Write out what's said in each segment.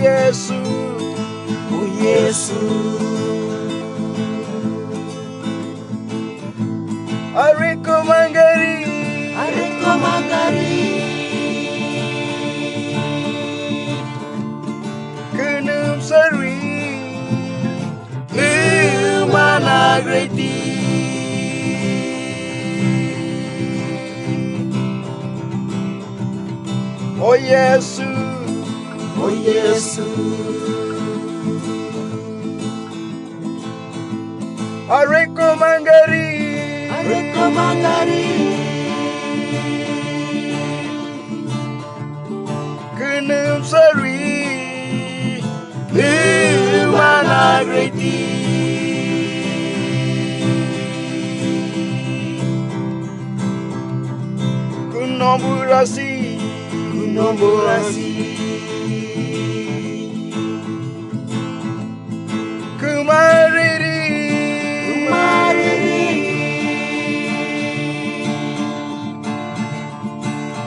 Yesu, oh Yesu. Ariko mangari, kenum sari, mana gredi. oh Yesu, oh Yesu. Ariko mangari, kenum sari, mana gredi. kunomburasi, kumariri,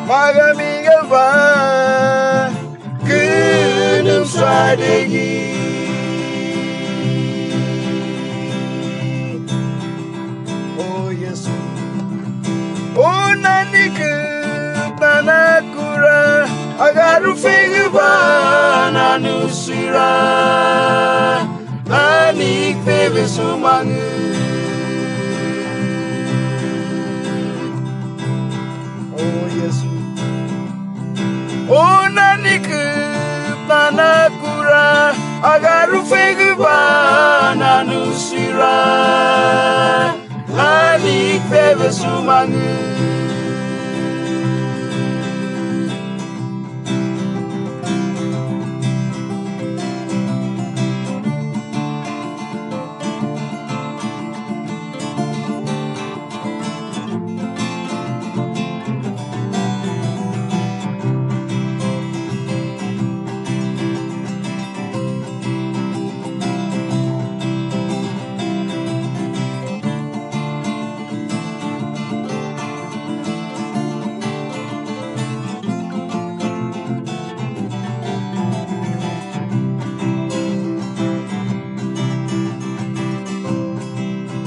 magamigava, Kenum sadegi. oh Yesu, oh nanika tanakura, agaru fegava, Nanusira Nanik bebe sumangu. oh Yesu, oh nanika tanakura, agaru fegava, Nanusira Nanik bebe sumangu.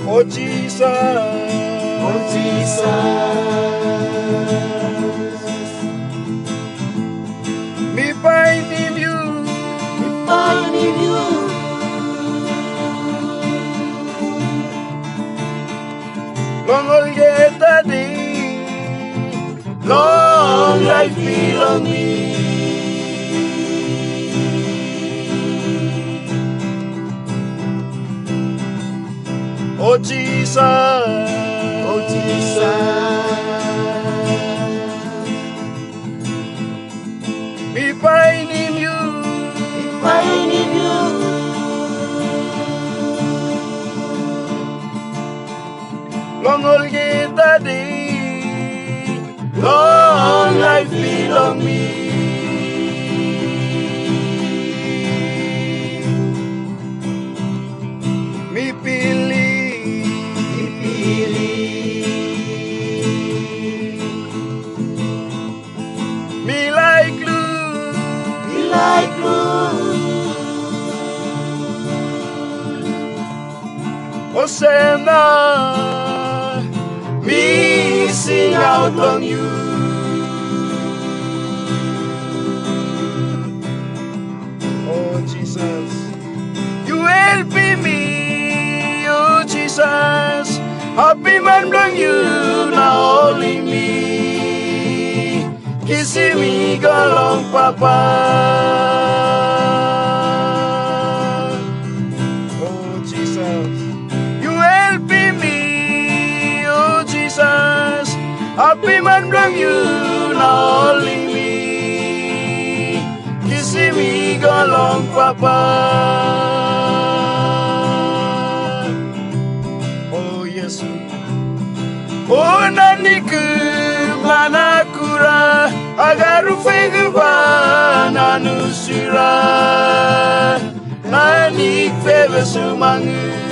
oh Jesus, Oh Jesus, me find in you, find in you. long all yet a day, Long life belong me. oh Jesus, Oh Jesus, me find in you, find in you. long all yet a day, Long life belong me. me pili, me like glue, Like blue, oh Sena, me sing out on you. oh Jesus, you helping me, oh Jesus, happy man bring you now only me, kissing me go long papa, oh Jesus, you helping me, oh Jesus, happy man bring you now only me, kissing me go long papa, oh Yesu, oh naniku manakura, agaru fegva nanusira, nanik febe sumangu.